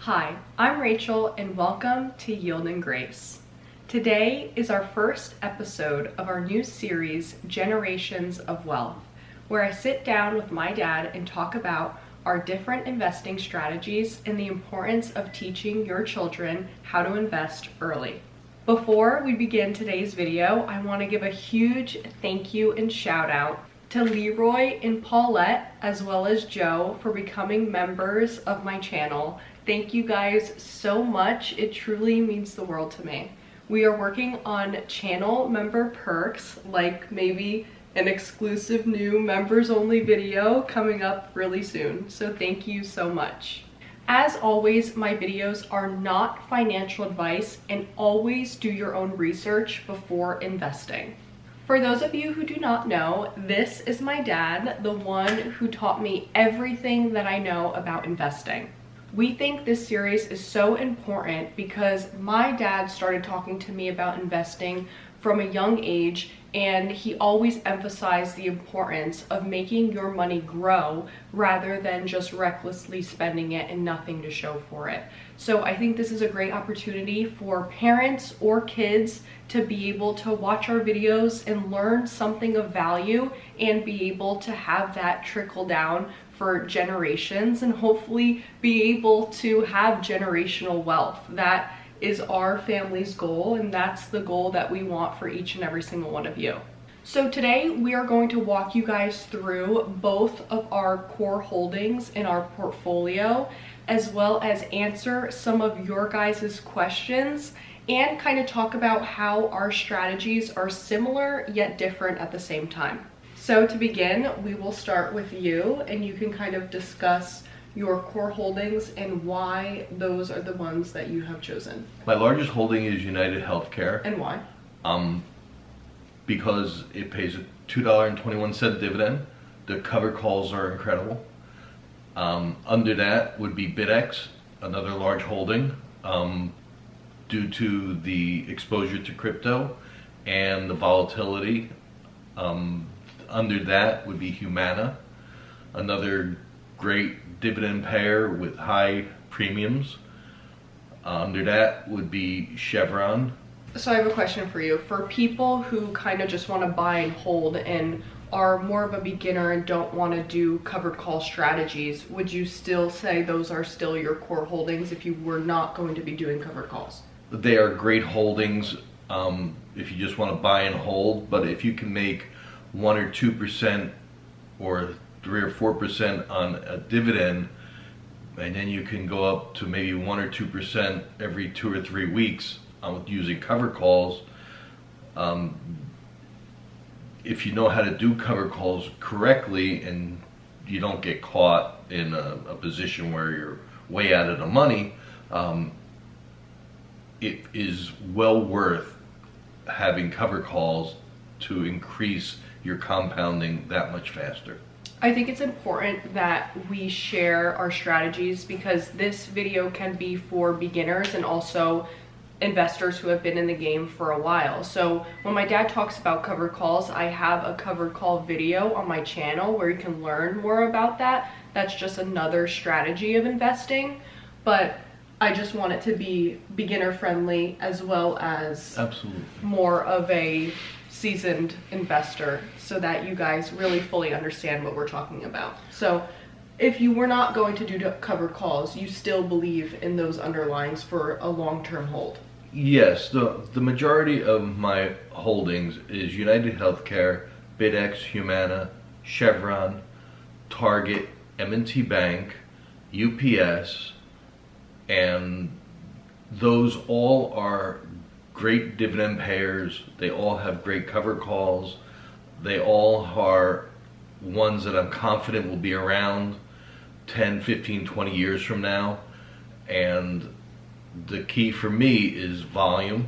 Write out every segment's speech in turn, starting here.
Hi, I'm Rachel and welcome to Yield&Grace. Today is our first episode of our new series, Generations of Wealth, where I sit down with my dad and talk about our different investing strategies and the importance of teaching your children how to invest early. Before we begin today's video, I want to give a huge thank you and shout out to Leroy and Paulette, as well as Joe, for becoming members of my channel. Thank you guys so much. It truly means the world to me. We are working on channel member perks, like maybe an exclusive new members only video coming up really soon. So thank you so much. As always, my videos are not financial advice, and always do your own research before investing. For those of you who do not know, this is my dad, the one who taught me everything that I know about investing. We think this series is so important because my dad started talking to me about investing from a young age, and he always emphasized the importance of making your money grow rather than just recklessly spending it and nothing to show for it. So I think this is a great opportunity for parents or kids to be able to watch our videos and learn something of value and be able to have that trickle down for generations and hopefully be able to have generational wealth. That is our family's goal, and that's the goal that we want for each and every single one of you. So today we are going to walk you guys through both of our core holdings in our portfolio, as well as answer some of your guys' questions and kind of talk about how our strategies are similar yet different at the same time. So to begin, we will start with you, and you can kind of discuss your core holdings and why those are the ones that you have chosen. My largest holding is United Healthcare. And why? Because it pays a $2.21 dividend. The cover calls are incredible. Under that would be BitX, another large holding, due to the exposure to crypto and the volatility. Under that would be Humana, another great dividend payer with high premiums. Under that would be Chevron. So I have a question for you. For people who kind of just want to buy and hold and are more of a beginner and don't want to do covered call strategies, would you still say those are still your core holdings if you were not going to be doing covered calls? They are great holdings if you just want to buy and hold, but if you can make 1 or 2% or 3 or 4% on a dividend, and then you can go up to maybe 1 or 2% every 2 or 3 weeks using cover calls. If you know how to do cover calls correctly and you don't get caught in a position where you're way out of the money, it is well worth having cover calls to increase your compounding that much faster. I think it's important that we share our strategies because this video can be for beginners and also investors who have been in the game for a while. So when my dad talks about covered calls, I have a covered call video on my channel where you can learn more about that. That's just another strategy of investing, but I just want it to be beginner friendly as well as absolutely more of a seasoned investor, so that you guys really fully understand what we're talking about. So if you were not going to do covered calls, you still believe in those underlyings for a long-term hold? Yes, the majority of my holdings is United Healthcare, BitX, Humana, Chevron, Target, M&T Bank, UPS, and those all are great dividend payers. They all have great cover calls. They all are ones that I'm confident will be around 10, 15, 20 years from now. And the key for me is volume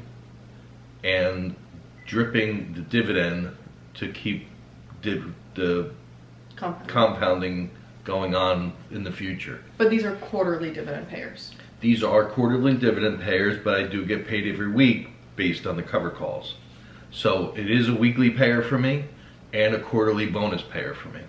and dripping the dividend to keep the compounding going on in the future. But these are quarterly dividend payers. These are quarterly dividend payers, but I do get paid every week based on the cover calls. So it is a weekly payer for me and a quarterly bonus payer for me.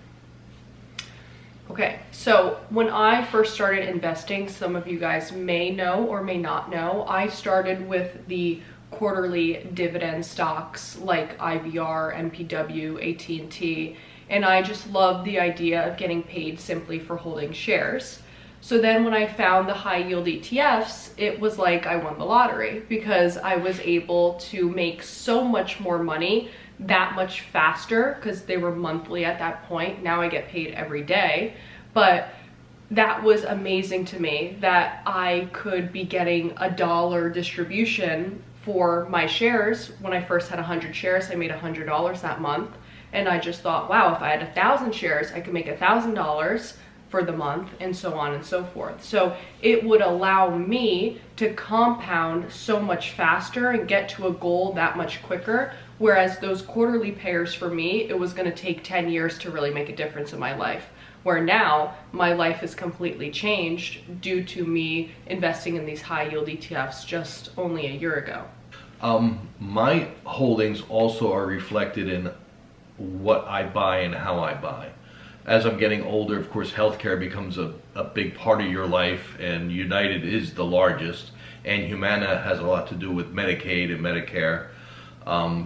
Okay, so when I first started investing, some of you guys may know or may not know, I started with the quarterly dividend stocks like IVR, MPW, AT&T, and I just loved the idea of getting paid simply for holding shares. So then when I found the high yield ETFs, it was like I won the lottery because I was able to make so much more money that much faster because they were monthly at that point. Now I get paid every day, but that was amazing to me that I could be getting $1 distribution for my shares. When I first had 100 shares, I made $100 that month. And I just thought, wow, if I had 1,000 shares, I could make $1,000 for the month, and so on and so forth. So it would allow me to compound so much faster and get to a goal that much quicker. Whereas those quarterly payers for me, it was gonna take 10 years to really make a difference in my life. Where now my life has completely changed due to me investing in these high yield ETFs just only a year ago. My holdings also are reflected in what I buy and how I buy. As I'm getting older, of course, healthcare becomes a big part of your life, and United is the largest, and Humana has a lot to do with Medicaid and Medicare.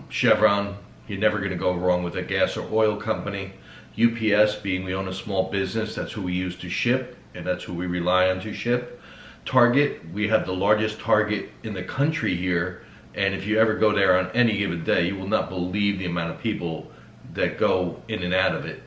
Chevron, you're never going to go wrong with a gas or oil company. UPS, being we own a small business, that's who we use to ship, and that's who we rely on to ship. Target, we have the largest Target in the country here, and if you ever go there on any given day, you will not believe the amount of people that go in and out of it.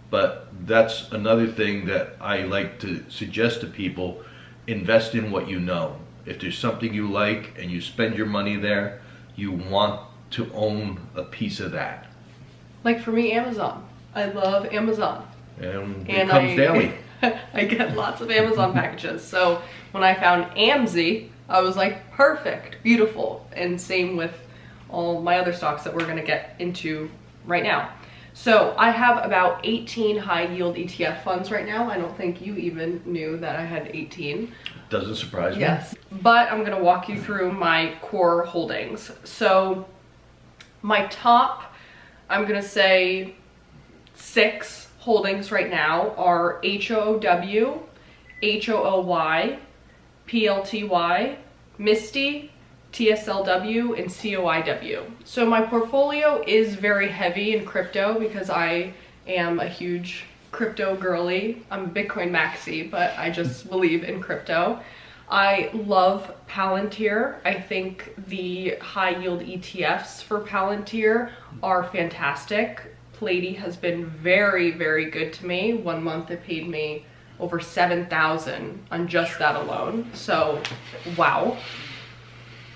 But that's another thing that I like to suggest to people: invest in what you know. If there's something you like and you spend your money there, you want to own a piece of that. Like for me, Amazon. I love Amazon. And it comes daily. I get lots of Amazon packages. So when I found AMZ, I was like, perfect, beautiful. And same with all my other stocks that we're gonna get into right now. So I have about 18 high yield ETF funds right now. I don't think you even knew that I had 18. Doesn't surprise me. Yes, but I'm gonna walk you through my core holdings. So my top, I'm gonna say 6 holdings right now are HOOW, HOOY, PLTY, Misty, TSLW, and COIW. So my portfolio is very heavy in crypto because I am a huge crypto girly. I'm a Bitcoin maxi, but I just believe in crypto. I love Palantir. I think the high yield ETFs for Palantir are fantastic. Platy has been very, very good to me. 1 month it paid me over $7,000 on just that alone. So, wow.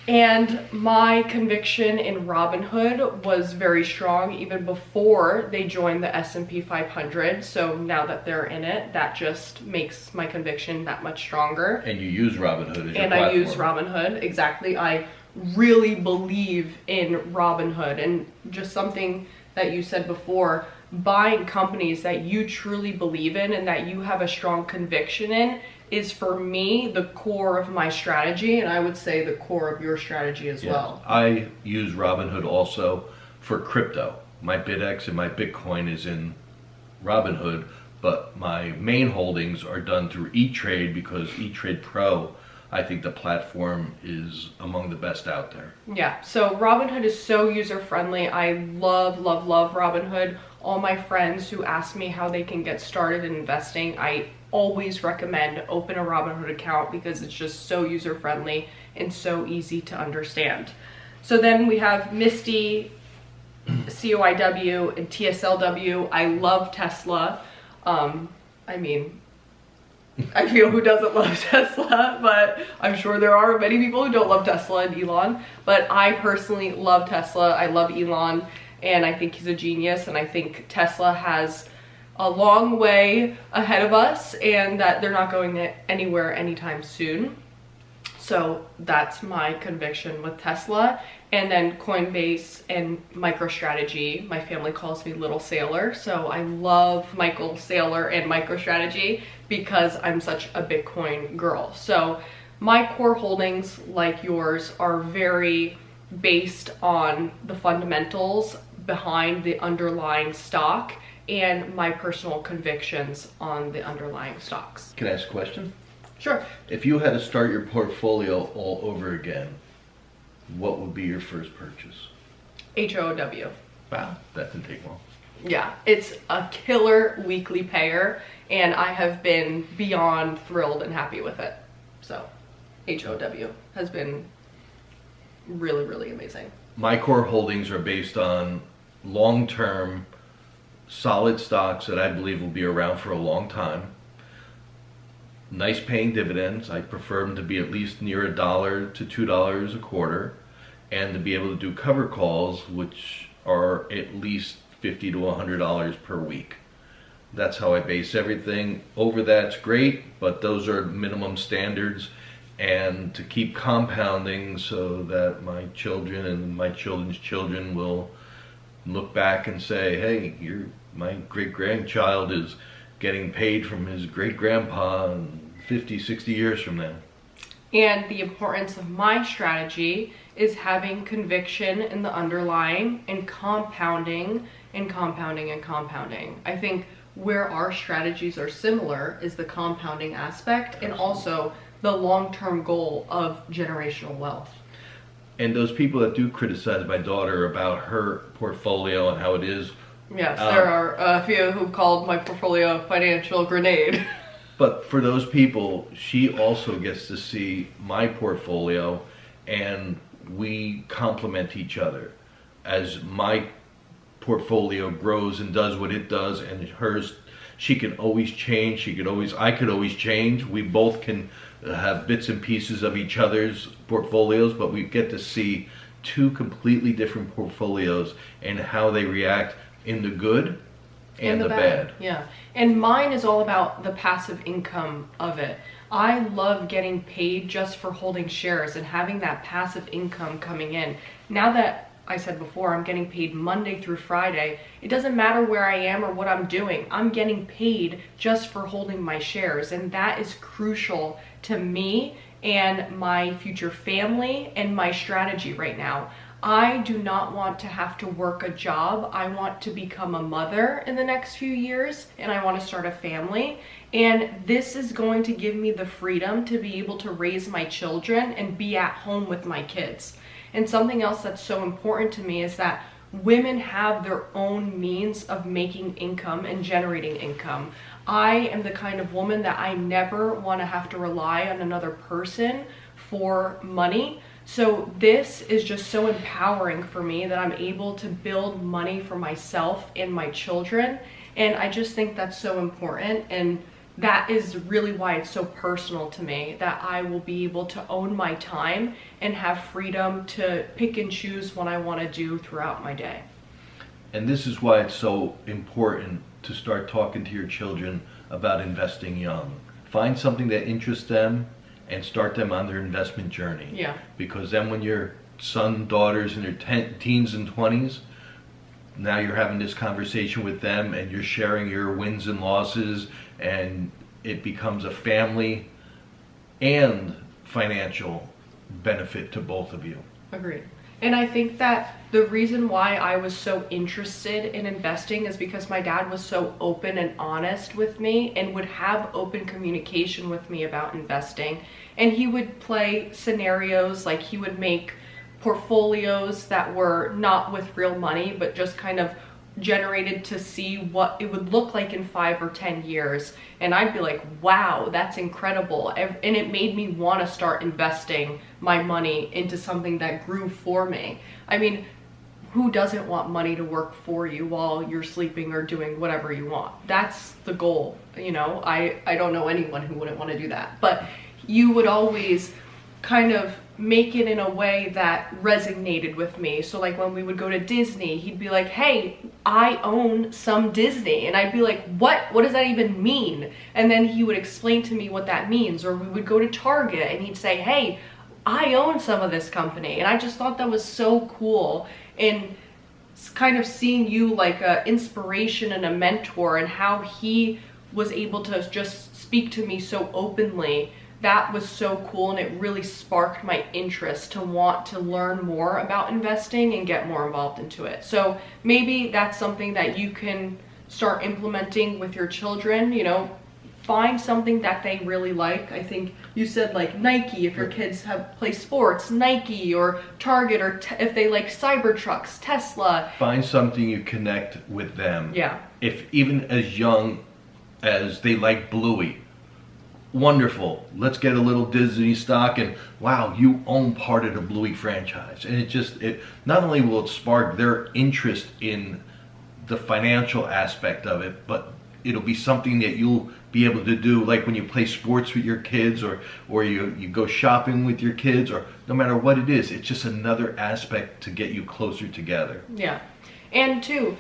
And my conviction in Robinhood was very strong even before they joined the S&P 500. So now that they're in it, that just makes my conviction that much stronger. And you use Robinhood as your platform. And I use Robinhood, exactly. I really believe in Robinhood. And just something that you said before, buying companies that you truly believe in and that you have a strong conviction in is, for me, the core of my strategy, and I would say the core of your strategy as well. I use Robinhood also for crypto. My BitX and my Bitcoin is in Robinhood, but my main holdings are done through E-Trade because E-Trade Pro, I think the platform is among the best out there. Yeah, so Robinhood is so user-friendly. I love, love, love Robinhood. All my friends who ask me how they can get started in investing, I always recommend open a Robinhood account because it's just so user-friendly and so easy to understand. So then we have Misty, COIW, and TSLW. I love Tesla. I mean, I feel who doesn't love Tesla, but I'm sure there are many people who don't love Tesla and Elon. But I personally love Tesla. I love Elon, and I think he's a genius, and I think Tesla has a long way ahead of us and that they're not going anywhere anytime soon. So that's my conviction with Tesla. And then Coinbase and MicroStrategy. My family calls me Little Sailor, so I love Michael Saylor and MicroStrategy because I'm such a Bitcoin girl. So my core holdings, like yours, are very based on the fundamentals behind the underlying stock and my personal convictions on the underlying stocks. Can I ask a question? Sure. If you had to start your portfolio all over again, what would be your first purchase? HOW. Wow, that didn't take long. Yeah, it's a killer weekly payer, and I have been beyond thrilled and happy with it. So, HOW has been really, really amazing. My core holdings are based on long-term, solid stocks that I believe will be around for a long time. Nice paying dividends. I prefer them to be at least near $1 to $2 a quarter, and to be able to do cover calls, which are at least $50 to $100 per week. That's how I base everything. Over that's great, but those are minimum standards. And to keep compounding so that my children and my children's children will look back and say, hey, my great-grandchild is getting paid from his great-grandpa 50, 60 years from now. And the importance of my strategy is having conviction in the underlying and compounding and compounding and compounding. I think where our strategies are similar is the compounding aspect and also the long-term goal of generational wealth. And those people that do criticize my daughter about her portfolio and how it is. Yes, there are a few who've called my portfolio a financial grenade. But for those people, she also gets to see my portfolio, and we complement each other. As my portfolio grows and does what it does, and hers, she can always change. I could always change. We both can have bits and pieces of each other's portfolios, but we get to see two completely different portfolios and how they react in the good and the bad. Yeah. And mine is all about the passive income of it. I love getting paid just for holding shares and having that passive income coming in. Now that I said before, I'm getting paid Monday through Friday. It doesn't matter where I am or what I'm doing. I'm getting paid just for holding my shares. And that is crucial to me and my future family and my strategy right now. I do not want to have to work a job. I want to become a mother in the next few years, and I want to start a family. And this is going to give me the freedom to be able to raise my children and be at home with my kids. And something else that's so important to me is that women have their own means of making income and generating income. I am the kind of woman that I never want to have to rely on another person for money. So this is just so empowering for me that I'm able to build money for myself and my children. And I just think that's so important. And that is really why it's so personal to me, that I will be able to own my time and have freedom to pick and choose what I want to do throughout my day. And this is why it's so important to start talking to your children about investing young. Find something that interests them and start them on their investment journey. Yeah. Because then when your son, daughters in their teens and 20s, now you're having this conversation with them and you're sharing your wins and losses, and it becomes a family and financial benefit to both of you. Agreed. And I think that the reason why I was so interested in investing is because my dad was so open and honest with me and would have open communication with me about investing. And he would play scenarios, like he would make portfolios that were not with real money, but just kind of generated to see what it would look like in 5 or 10 years. And I'd be like, wow, that's incredible. And it made me want to start investing my money into something that grew for me. I mean, who doesn't want money to work for you while you're sleeping or doing whatever you want? That's the goal. You know, I don't know anyone who wouldn't want to do that, but you would always kind of make it in a way that resonated with me. So like when we would go to Disney, he'd be like, hey, I own some Disney. And I'd be like, what does that even mean? And then he would explain to me what that means. Or we would go to Target and he'd say, hey, I own some of this company. And I just thought that was so cool. And kind of seeing you like an inspiration and a mentor, and how he was able to just speak to me so openly, that was so cool. And it really sparked my interest to want to learn more about investing and get more involved into it. So maybe that's something that you can start implementing with your children. You know, find something that they really like. I think you said like Nike, if your kids play sports, Nike or Target, or if they like Cybertrucks, Tesla. Find something you connect with them. Yeah. If even as young as they like Bluey, wonderful. Let's get a little Disney stock, and wow, you own part of the Bluey franchise. And it not only will it spark their interest in the financial aspect of it, but it'll be something that you'll be able to do, like when you play sports with your kids, or you go shopping with your kids, or no matter what it is, it's just another aspect to get you closer together. Yeah. And two,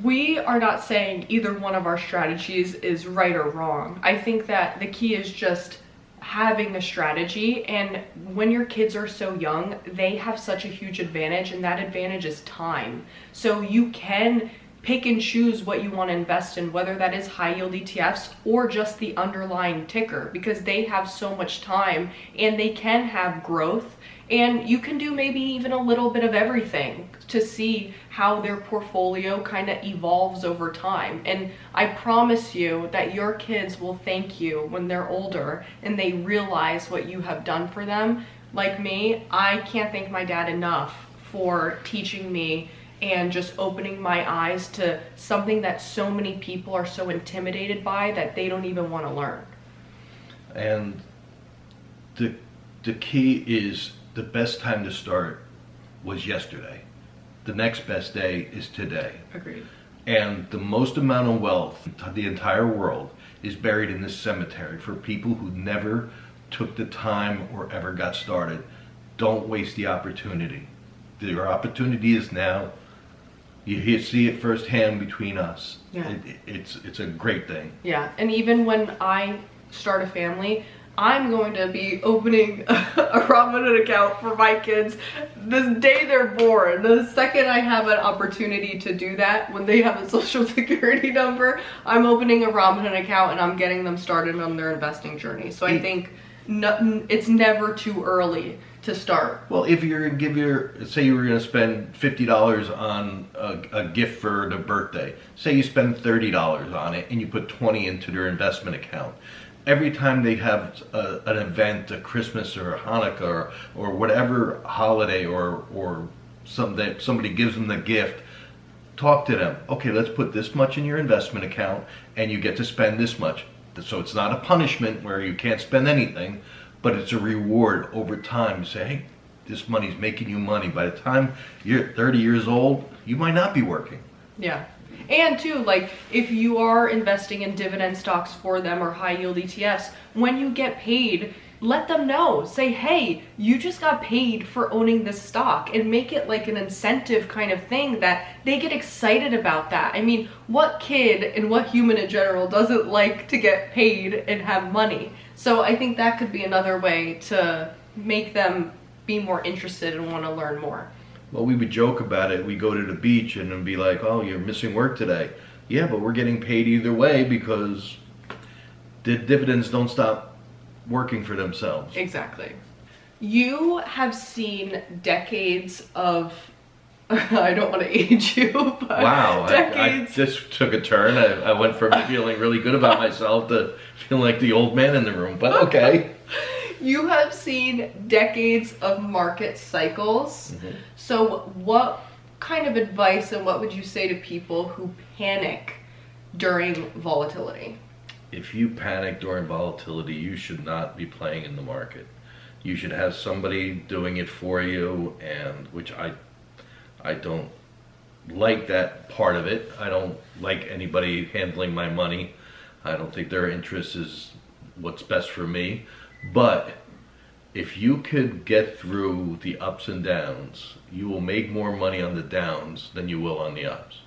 we are not saying either one of our strategies is right or wrong. I think that the key is just having a strategy, and when your kids are so young, they have such a huge advantage, and that advantage is time. So you can pick and choose what you want to invest in, whether that is high yield ETFs or just the underlying ticker, because they have so much time and they can have growth, and you can do maybe even a little bit of everything to see how their portfolio kind of evolves over time. And I promise you that your kids will thank you when they're older and they realize what you have done for them. Like me, I can't thank my dad enough for teaching me and just opening my eyes to something that so many people are so intimidated by that they don't even want to learn. And the key is, the best time to start was yesterday. The next best day is today. Agreed. And the most amount of wealth in the entire world is buried in this cemetery for people who never took the time or ever got started. Don't waste the opportunity. Your opportunity is now. You see it firsthand between us. Yeah. It's a great thing. Yeah, and even when I start a family, I'm going to be opening a Robinhood account for my kids the day they're born. The second I have an opportunity to do that, when they have a social security number, I'm opening a Robinhood account and I'm getting them started on their investing journey. So I think it's never too early to start. Well, if you're gonna say you were gonna spend $50 on a gift for the birthday, say you spend $30 on it and you put 20 into their investment account. Every time they have an event, a Christmas or a Hanukkah or whatever holiday or somebody gives them the gift, talk to them. Okay, let's put this much in your investment account and you get to spend this much. So it's not a punishment where you can't spend anything, but it's a reward over time. You say, hey, this money's making you money. By the time you're 30 years old, you might not be working. Yeah. And too, like if you are investing in dividend stocks for them or high yield ETFs, when you get paid, let them know. Say, hey, you just got paid for owning this stock, and make it like an incentive kind of thing that they get excited about that. I mean, what kid and what human in general doesn't like to get paid and have money? So I think that could be another way to make them be more interested and want to learn more. Well, we would joke about it. We go to the beach and it'd be like, oh, you're missing work today. Yeah, but we're getting paid either way because the dividends don't stop working for themselves. Exactly. You have seen decades of, I don't want to age you, but wow, decades. I just took a turn. I went from feeling really good about myself to feeling like the old man in the room, but okay. You have seen decades of market cycles. Mm-hmm. So what kind of advice and what would you say to people who panic during volatility? If you panic during volatility, you should not be playing in the market. You should have somebody doing it for you, and which I don't like that part of it. I don't like anybody handling my money. I don't think their interest is what's best for me. But if you could get through the ups and downs, you will make more money on the downs than you will on the ups.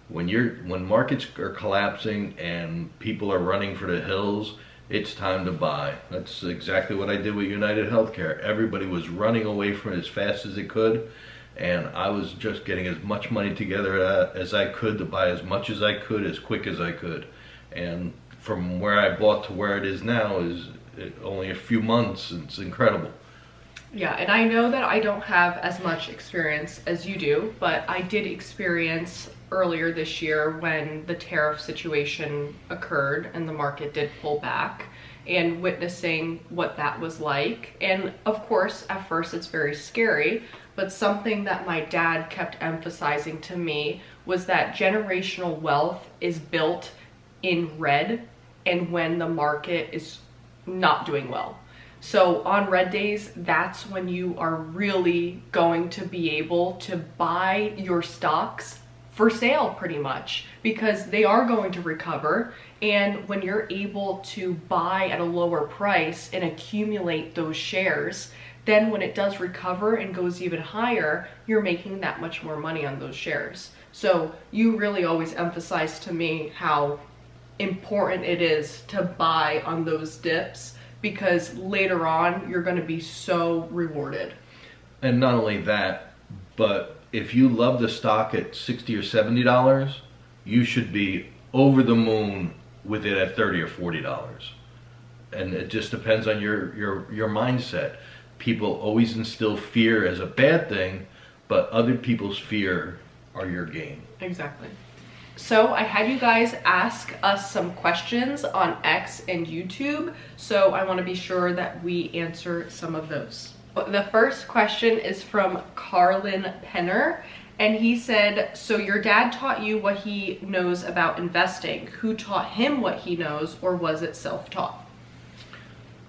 When markets are collapsing and people are running for the hills, it's time to buy. That's exactly what I did with United Healthcare. Everybody was running away from it as fast as they could, and I was just getting as much money together as I could to buy as much as I could, as quick as I could. And from where I bought to where it is now is only a few months. It's incredible. Yeah, and I know that I don't have as much experience as you do, but I did experience earlier this year when the tariff situation occurred and the market did pull back, and witnessing what that was like. And of course, at first it's very scary, but something that my dad kept emphasizing to me was that generational wealth is built in red and when the market is not doing well. So on red days, that's when you are really going to be able to buy your stocks for sale pretty much, because they are going to recover. And when you're able to buy at a lower price and accumulate those shares, then when it does recover and goes even higher, you're making that much more money on those shares. So you really always emphasize to me how important it is to buy on those dips, because later on you're going to be so rewarded. And not only that, but if you love the stock at $60 or $70, you should be over the moon with it at $30 or $40. And it just depends on your mindset. People always instill fear as a bad thing, but other people's fear are your gain. Exactly. So I had you guys ask us some questions on X and YouTube, so I want to be sure that we answer some of those. The first question is from Carlin Penner, and he said, so your dad taught you what he knows about investing. Who taught him what he knows, or was it self-taught?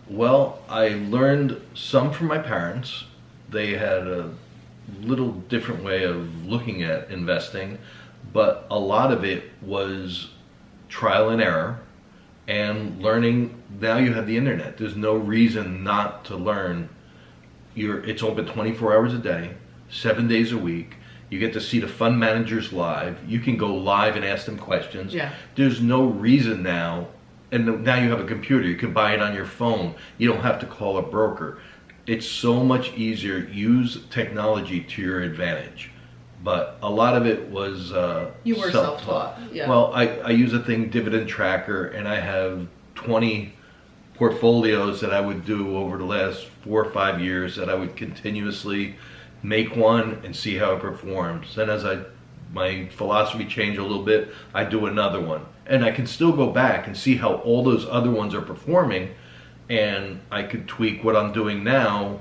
Well, I learned some from my parents. They had a little different way of looking at investing, but a lot of it was trial and error and learning. Now you have the internet. There's no reason not to learn. It's open 24 hours a day, 7 days a week. You get to see the fund managers live. You can go live and ask them questions. Yeah. There's no reason now, and now you have a computer. You can buy it on your phone. You don't have to call a broker. It's so much easier. Use technology to your advantage. But a lot of it was you were self-taught. Yeah. Well, I use a thing, dividend tracker, and I have 20 portfolios that I would do over the last 4 or 5 years that I would continuously make one and see how it performs. Then as my philosophy changed a little bit, I do another one. And I can still go back and see how all those other ones are performing, and I could tweak what I'm doing now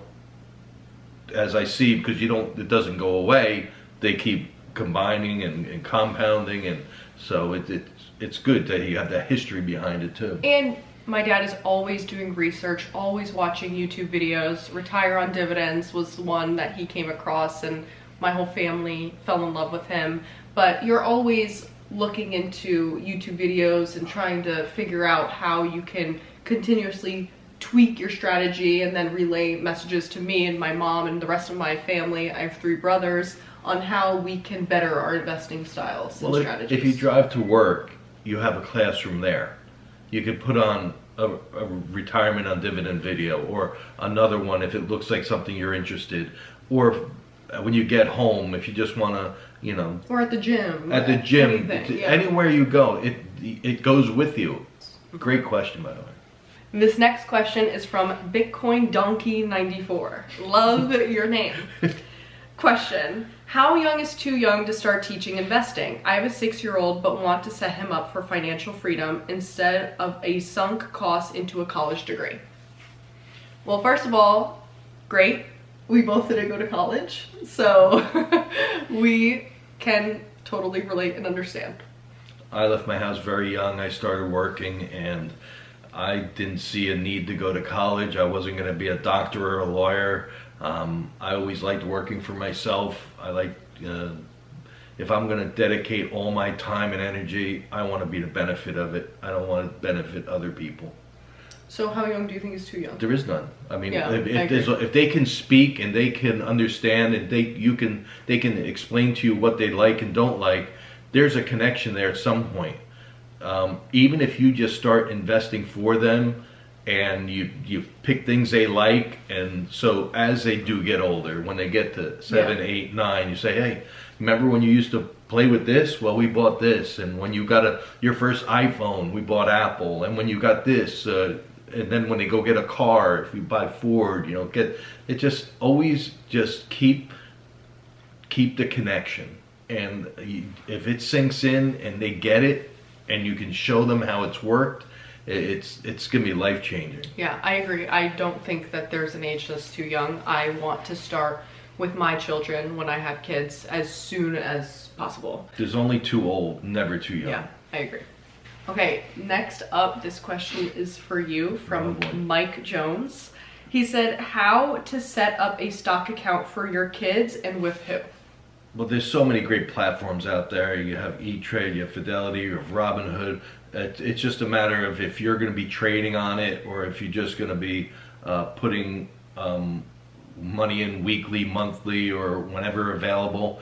as I see, because it doesn't go away. They keep combining and compounding, and so it's good that you have that history behind it too. And my dad is always doing research, always watching YouTube videos. Retire on Dividends was one that he came across, and my whole family fell in love with him. But you're always looking into YouTube videos and trying to figure out how you can continuously tweak your strategy and then relay messages to me and my mom and the rest of my family. I have 3 brothers, on how we can better our investing styles and strategies. If you drive to work, you have a classroom there. You could put on a retirement on dividend video, or another one if it looks like something you're interested, or when you get home, if you just want to, or at the gym. Anything, yeah. Anywhere you go, it goes with you. Great question, by the way. This next question is from Bitcoin Donkey 94. Love your name. Question: how young is too young to start teaching investing? I have a 6-year-old but want to set him up for financial freedom instead of a sunk cost into a college degree. Well, first of all, great. We both didn't go to college, so we can totally relate and understand. I left my house very young. I started working, and I didn't see a need to go to college. I wasn't going to be a doctor or a lawyer. I always liked working for myself. I like, if I'm going to dedicate all my time and energy, I want to be the benefit of it. I don't want to benefit other people. So how young do you think is too young? There is none. I mean, yeah, if they can speak and they can understand and they can explain to you what they like and don't like, there's a connection there at some point. Even if you just start investing for them, and you pick things they like, and so as they do get older, when they get to 7, 8, 9, you say, hey, remember when you used to play with this? Well, we bought this. And when you got your first iPhone, we bought Apple. And when you got this, and then when they go get a car, if we buy Ford, get it. Just always just keep the connection, and if it sinks in and they get it, and you can show them how it's worked, it's gonna be life changing. Yeah, I agree. I don't think that there's an age that's too young. I want to start with my children when I have kids as soon as possible. There's only too old, never too young. Yeah, I agree. Okay, next up, this question is for you from Mike Jones. He said, how to set up a stock account for your kids and with who? Well, there's so many great platforms out there. You have E-Trade, you have Fidelity, you have Robinhood. It's just a matter of if you're going to be trading on it, or if you're just going to be putting money in weekly, monthly, or whenever available.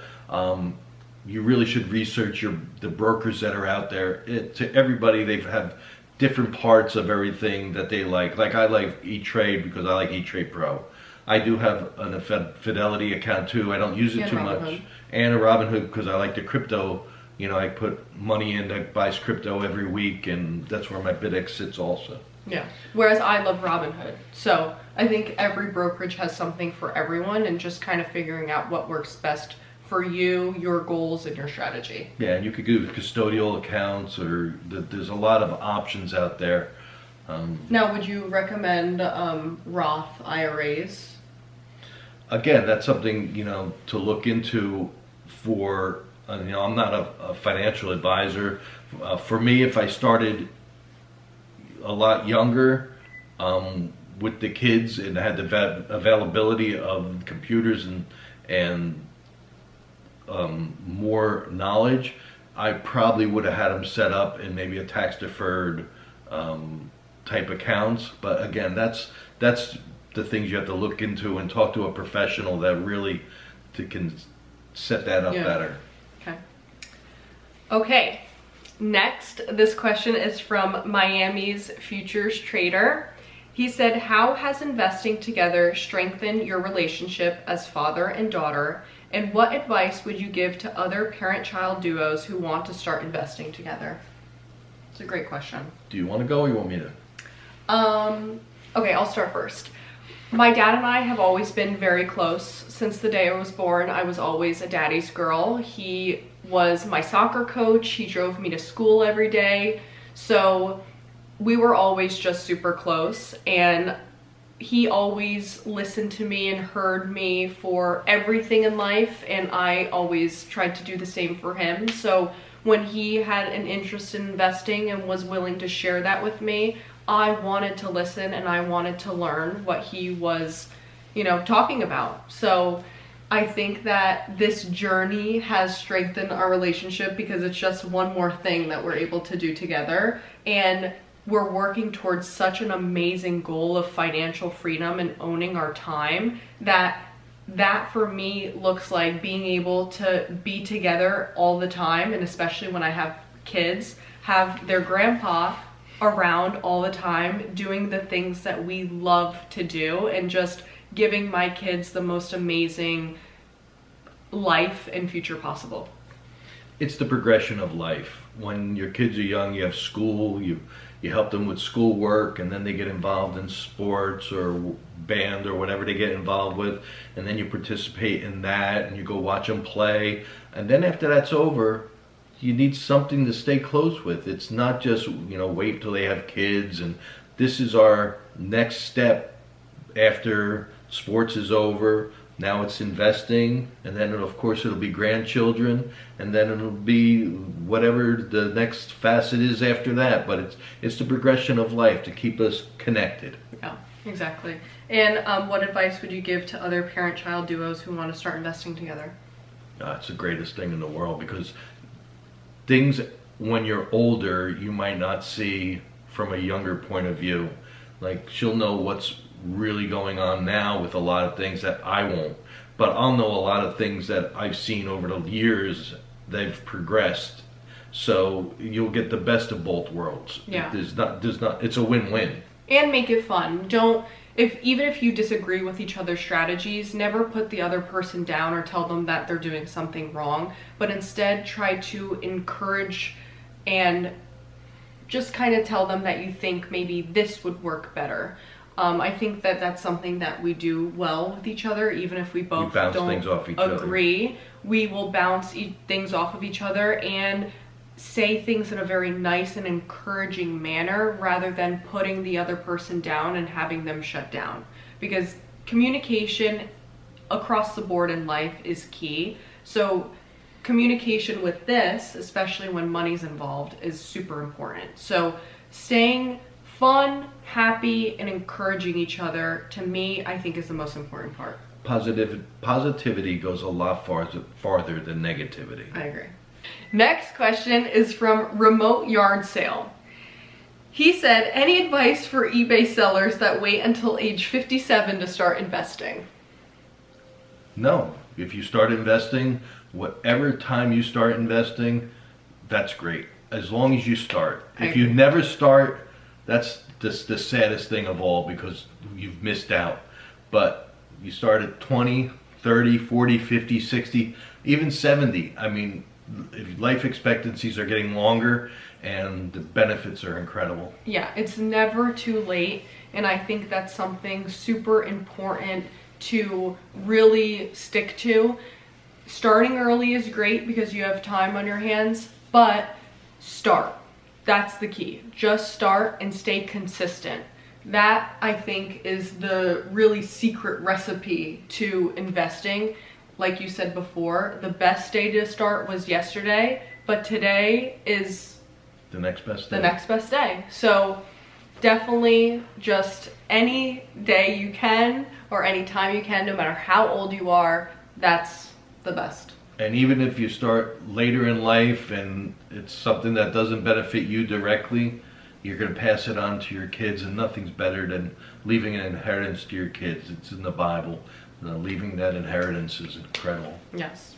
You really should research the brokers that are out there. To everybody, they have different parts of everything that they like. Like I like E-Trade because I like E-Trade Pro. I do have a Fidelity account too. I don't use it too much. And a Robinhood because I like the crypto. I put money in that buys crypto every week, and that's where my BitX sits also. Yeah. Whereas I love Robinhood. So I think every brokerage has something for everyone, and just kind of figuring out what works best for you, your goals, and your strategy. Yeah, and you could do custodial accounts, or there's a lot of options out there. Now, would you recommend Roth IRAs? Again, that's something to look into for. I'm not a financial advisor. For me, if I started a lot younger with the kids and had the availability of computers and more knowledge, I probably would have had them set up in maybe a tax deferred type accounts. But again, that's the things you have to look into and talk to a professional that really can set that up better. Okay, next, this question is from Miami's Futures Trader. He said, how has investing together strengthened your relationship as father and daughter? And what advice would you give to other parent-child duos who want to start investing together? It's a great question. Do you want to go or you want me to? Okay, I'll start first. My dad and I have always been very close. Since the day I was born, I was always a daddy's girl. He was my soccer coach. He drove me to school every day. So we were always just super close, and he always listened to me and heard me for everything in life, and I always tried to do the same for him. So when he had an interest in investing and was willing to share that with me, I wanted to listen and I wanted to learn what he was, talking about. So I think that this journey has strengthened our relationship because it's just one more thing that we're able to do together. And we're working towards such an amazing goal of financial freedom and owning our time that for me looks like being able to be together all the time, and especially when I have kids, have their grandpa around all the time doing the things that we love to do, and just giving my kids the most amazing life and future possible. It's the progression of life. When your kids are young, you have school, you help them with schoolwork, and then they get involved in sports or band or whatever they get involved with, and then you participate in that and you go watch them play. And then after that's over, you need something to stay close with. It's not just, wait till they have kids, and this is our next step after sports is over. Now it's investing, and then of course it'll be grandchildren, and then it'll be whatever the next facet is after that. But it's the progression of life to keep us connected. Yeah, exactly. And what advice would you give to other parent-child duos who want to start investing together? It's the greatest thing in the world, because things when you're older you might not see from a younger point of view. Like, she'll know what's really going on now with a lot of things that I won't, but I'll know a lot of things that I've seen over the years. They've progressed, so you'll get the best of both worlds. Yeah, there's not it's a win-win. And make it fun. Even if you disagree with each other's strategies, never put the other person down or tell them that they're doing something wrong, but instead try to encourage and just kind of tell them that you think maybe this would work better. I think that that's something that we do well with each other, even if we both bounce don't things off each agree. other. We will bounce things off of each other and say things in a very nice and encouraging manner rather than putting the other person down and having them shut down. Because communication across the board in life is key. So communication with this, especially when money's involved, is super important. So staying fun, happy, and encouraging each other, to me, I think is the most important part. Positivity goes a lot farther than negativity. I agree. Next question is from Remote Yard Sale. He said, any advice for eBay sellers that wait until age 57 to start investing? No. If you start investing, whatever time you start investing, that's great. As long as you start. If you never start, that's just the saddest thing of all, because you've missed out. But you start at 20, 30, 40, 50, 60, even 70. I mean, if life expectancies are getting longer and the benefits are incredible. Yeah, it's never too late. And I think that's something super important to really stick to. Starting early is great because you have time on your hands, but start. That's the key. Just start and stay consistent. That, I think, is the really secret recipe to investing. Like you said before, the best day to start was yesterday, but today is the next best day. The next best day. So definitely just any day you can or any time you can, no matter how old you are, that's the best. And even if you start later in life and it's something that doesn't benefit you directly, you're going to pass it on to your kids, and nothing's better than leaving an inheritance to your kids. It's in the Bible. Leaving that inheritance is incredible. Yes.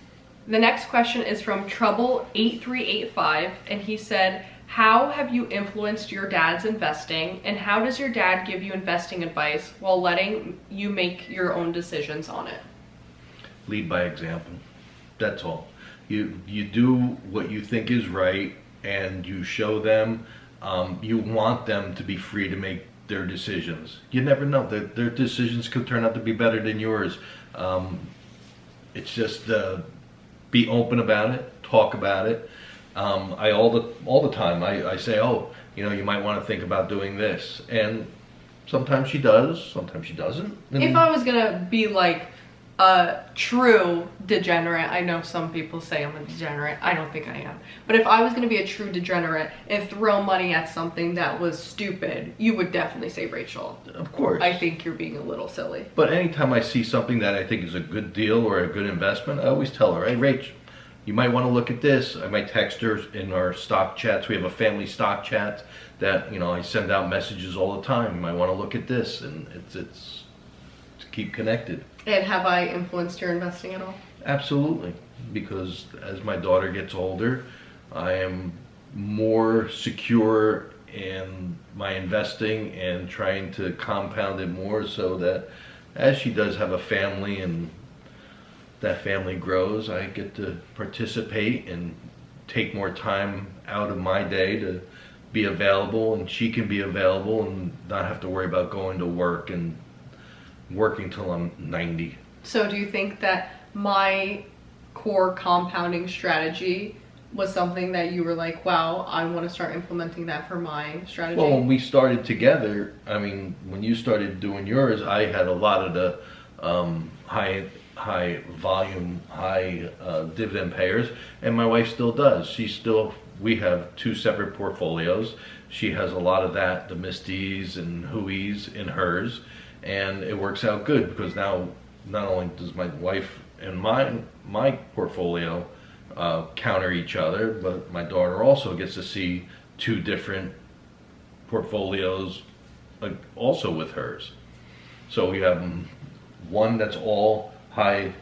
The next question is from Trouble8385, and he said, how have you influenced your dad's investing, and how does your dad give you investing advice while letting you make your own decisions on it? Lead by example. That's all. You do what you think is right, and you show them. You want them to be free to make their decisions. You never know. Their decisions could turn out to be better than yours. It's just be open about it. Talk about it. I all the time I say, oh, you might want to think about doing this, and sometimes she does, sometimes she doesn't. And if I was gonna be like a true degenerate, I know some people say I'm a degenerate, I don't think I am, but if I was going to be a true degenerate and throw money at something that was stupid, you would definitely say, Rachel, of course, I think you're being a little silly. But anytime I see something that I think is a good deal or a good investment, I always tell her, hey Rach, you might want to look at this. I might text her in our stock chats. We have a family stock chat that I send out messages all the time. You might want to look at this, and it's to keep connected. And have I influenced your investing at all? Absolutely, because as my daughter gets older, I am more secure in my investing and trying to compound it more, so that as she does have a family and that family grows, I get to participate and take more time out of my day to be available, and she can be available and not have to worry about going to work and working till I'm 90. So do you think that my core compounding strategy was something that you were like, wow, I want to start implementing that for my strategy? Well, when we started together, I mean, when you started doing yours, I had a lot of the high volume, high dividend payers, and my wife still does. We have two separate portfolios. She has a lot of that, the Misties and Hueys in hers. And it works out good because now not only does my wife and my portfolio counter each other, but my daughter also gets to see two different portfolios also with hers. So we have one that's all high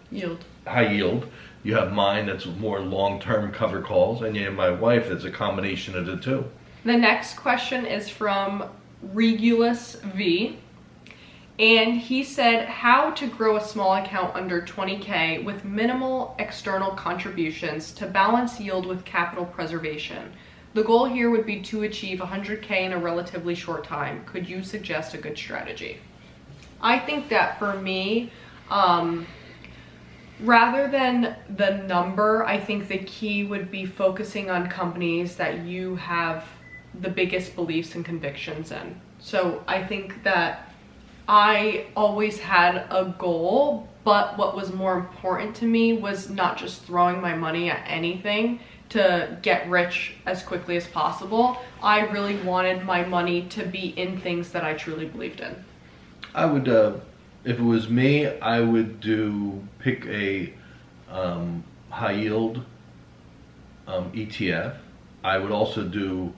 yield. You have mine that's more long-term cover calls, and you have my wife that's a combination of the two. The next question is from Regulus V, and he said, how to grow a small account under 20K with minimal external contributions to balance yield with capital preservation. The goal here would be to achieve 100K in a relatively short time. Could you suggest a good strategy? I think that for me, rather than the number, I think the key would be focusing on companies that you have the biggest beliefs and convictions in. So I think that I always had a goal, but what was more important to me was not just throwing my money at anything to get rich as quickly as possible. I really wanted my money to be in things that I truly believed in. I would, if it was me, I would pick a high yield ETF. I would also do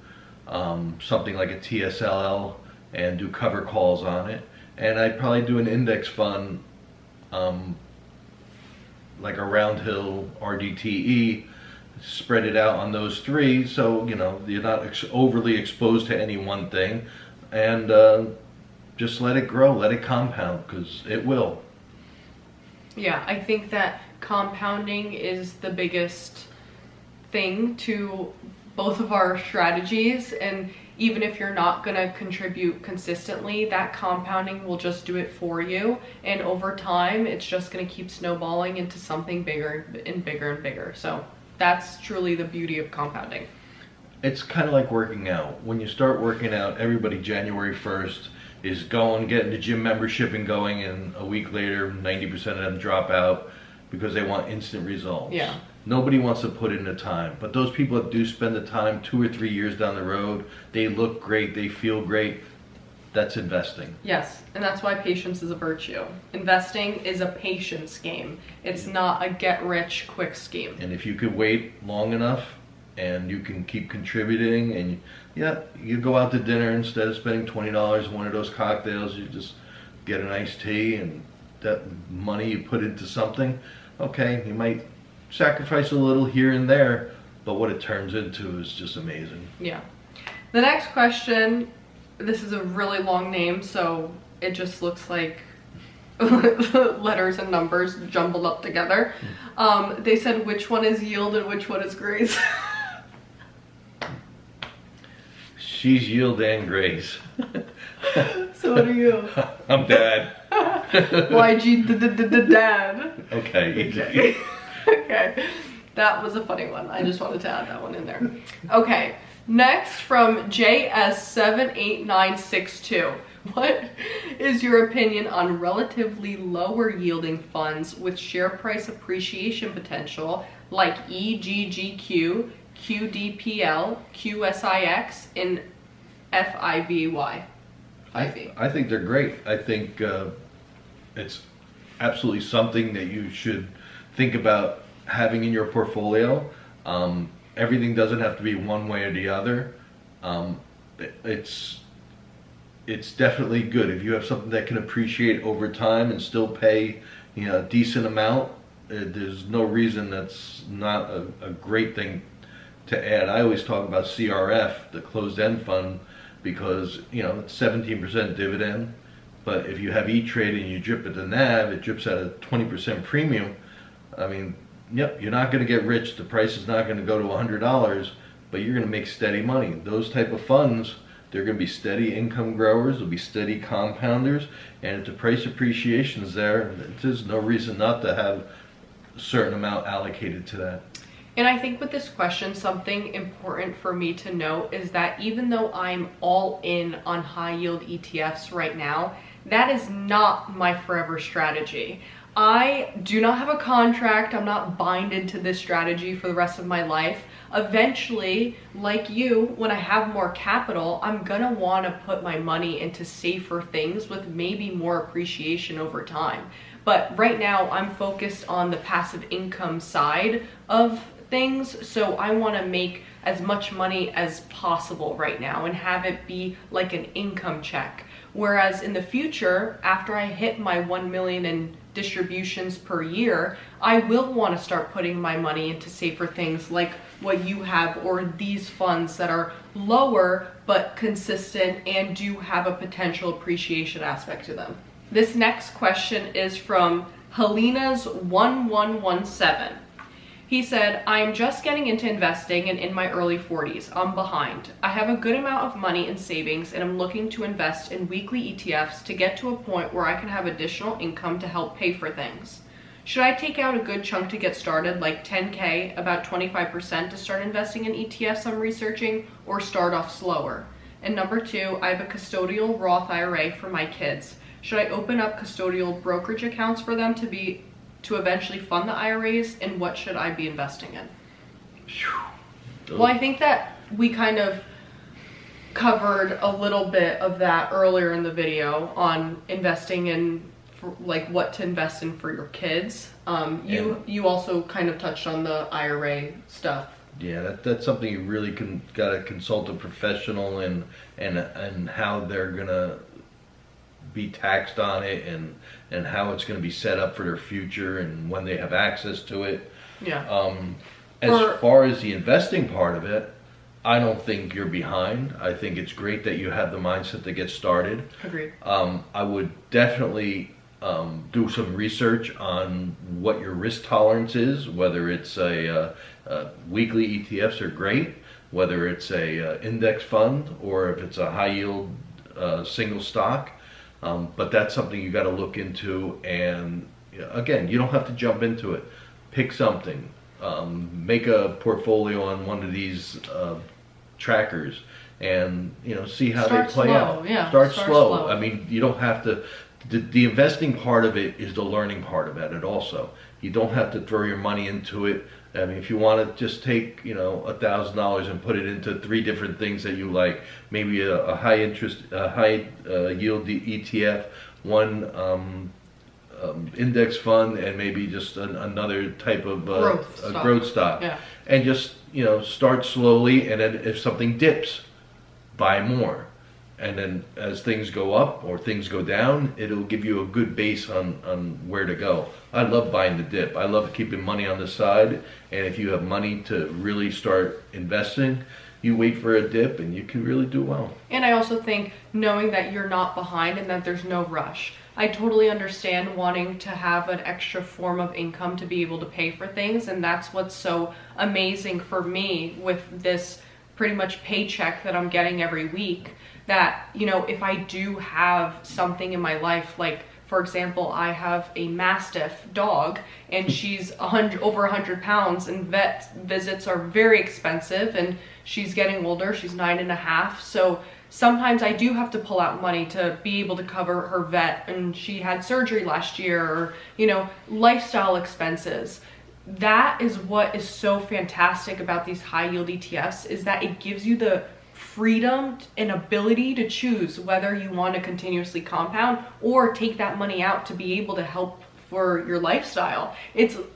something like a TSLL and do cover calls on it. And I'd probably do an index fund like a Round Hill RDTE, spread it out on those three, so you're not overly exposed to any one thing, and just let it grow, let it compound, because it will. Yeah, I think that compounding is the biggest thing to both of our strategies, and even if you're not going to contribute consistently, that compounding will just do it for you, and over time it's just going to keep snowballing into something bigger and bigger and bigger. So that's truly the beauty of compounding. It's kind of like working out. When you start working out, everybody January 1st is getting the gym membership and going, and a week later 90% of them drop out because they want instant results. Yeah. Nobody wants to put in the time, but those people that do spend the time 2 or 3 years down the road, they look great, they feel great. That's investing. Yes, and that's why patience is a virtue. Investing is a patience game. It's not a get-rich-quick scheme. And if you could wait long enough and you can keep contributing, and you go out to dinner, instead of spending $20 on one of those cocktails, you just get an iced tea, and that money you put into something, okay, you might sacrifice a little here and there, but what it turns into is just amazing. Yeah. The next question, this is a really long name, so it just looks like letters and numbers jumbled up together. They said, which one is Yield and which one is Grace? She's Yield and Grace. So what are you? I'm Dad. YG dad. Okay. Okay. Okay. That was a funny one. I just wanted to add that one in there. Okay. Next, from JS78962. What is your opinion on relatively lower yielding funds with share price appreciation potential like EGGQ, QDPL, QSIX, and FIVY? I think they're great. I think it's absolutely something that you should think about having in your portfolio. Everything doesn't have to be one way or the other. It's definitely good if you have something that can appreciate over time and still pay a decent amount. There's no reason that's not a great thing to add. I always talk about CRF, the closed-end fund, because it's 17% dividend, but if you have E-Trade and you drip at the NAV, it drips at a 20% premium. I mean, yep, you're not going to get rich. The price is not going to go to $100, but you're going to make steady money. Those type of funds, they're going to be steady income growers. They'll be steady compounders, and if the price appreciation is there, there's no reason not to have a certain amount allocated to that. And I think with this question, something important for me to note is that even though I'm all in on high yield ETFs right now, that is not my forever strategy. I do not have a contract. I'm not binded to this strategy for the rest of my life. Eventually, like you, when I have more capital, I'm gonna want to put my money into safer things with maybe more appreciation over time. But right now, I'm focused on the passive income side of things, so I want to make as much money as possible right now and have it be like an income check. Whereas in the future, after I hit my 1 million in distributions per year, I will want to start putting my money into safer things like what you have, or these funds that are lower but consistent and do have a potential appreciation aspect to them. This next question is from Helena's 1117. He said, I am just getting into investing and in my early 40s. I'm behind. I have a good amount of money in savings and I'm looking to invest in weekly ETFs to get to a point where I can have additional income to help pay for things. Should I take out a good chunk to get started, like 10K, about 25% to start investing in ETFs I'm researching, or start off slower? And number 2, I have a custodial Roth IRA for my kids. Should I open up custodial brokerage accounts for them to eventually fund the IRAs, and what should I be investing in? Well, I think that we kind of covered a little bit of that earlier in the video on investing in, like, what to invest in for your kids. You also kind of touched on the IRA stuff. Yeah, that's something you really gotta consult a professional and how they're gonna be taxed on it and how it's going to be set up for their future and when they have access to it. Yeah. As far as the investing part of it, I don't think you're behind. I think it's great that you have the mindset to get started. Agreed. I would definitely do some research on what your risk tolerance is, whether it's a weekly ETFs are great, whether it's a index fund or if it's a high yield single stock. But that's something you got to look into, and again, you don't have to jump into it. Pick something, make a portfolio on one of these trackers, and see how they play out. Yeah, start slow. I mean, you don't have to. The investing part of it is the learning part of it also. You don't have to throw your money into it. I mean, if you want to just take, $1,000 and put it into 3 different things that you like, maybe a high interest, high yield ETF, one index fund, and maybe just another type of growth stock. Yeah. And just, start slowly, and then if something dips, buy more. And then as things go up or things go down, it'll give you a good base on where to go. I love buying the dip. I love keeping money on the side. And if you have money to really start investing, you wait for a dip and you can really do well. And I also think knowing that you're not behind and that there's no rush. I totally understand wanting to have an extra form of income to be able to pay for things. And that's what's so amazing for me with this pretty much paycheck that I'm getting every week. That, if I do have something in my life, like, for example, I have a Mastiff dog and she's over 100 pounds and vet visits are very expensive and she's getting older, she's 9.5. So sometimes I do have to pull out money to be able to cover her vet, and she had surgery last year, or, lifestyle expenses. That is what is so fantastic about these high yield ETFs, is that it gives you the freedom and ability to choose whether you want to continuously compound or take that money out to be able to help for your lifestyle.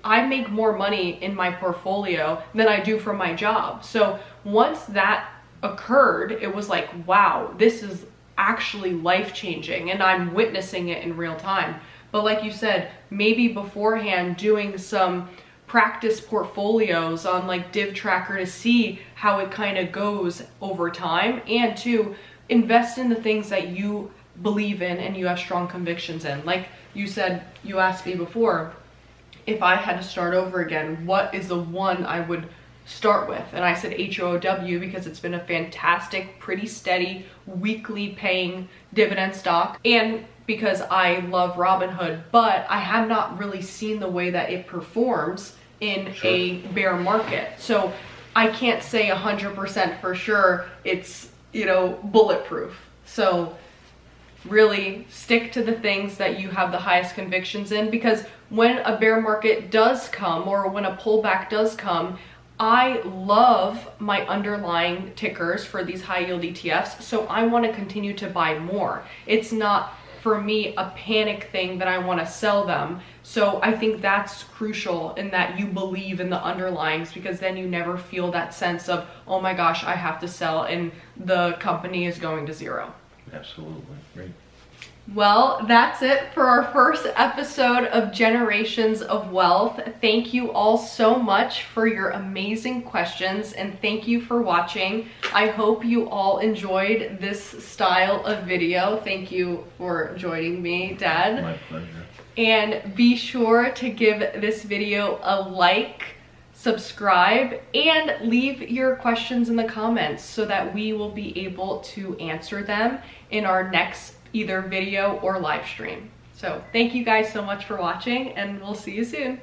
I make more money in my portfolio than I do from my job. So once that occurred, it was like, wow, this is actually life-changing, and I'm witnessing it in real time. But like you said, maybe beforehand doing some practice portfolios on like Div Tracker to see how it kind of goes over time, and to invest in the things that you believe in and you have strong convictions in. Like you said, you asked me before, if I had to start over again, what is the one I would start with? And I said HOOW, because it's been a fantastic, pretty steady, weekly paying dividend stock, and because I love Robinhood, but I have not really seen the way that it performs in a bear market. So I can't say 100% for sure it's, bulletproof. So really stick to the things that you have the highest convictions in, because when a bear market does come, or when a pullback does come, I love my underlying tickers for these high yield ETFs. So I want to continue to buy more. It's not for me a panic thing that I want to sell them. So I think that's crucial, in that you believe in the underlyings, because then you never feel that sense of, oh my gosh, I have to sell and the company is going to zero. Absolutely. Great. Well, that's it for our first episode of Generations of Wealth. Thank you all so much for your amazing questions, and thank you for watching. I hope you all enjoyed this style of video. Thank you for joining me, Dad. My pleasure. And be sure to give this video a like, subscribe, and leave your questions in the comments so that we will be able to answer them in our next either video or live stream. So thank you guys so much for watching, and we'll see you soon.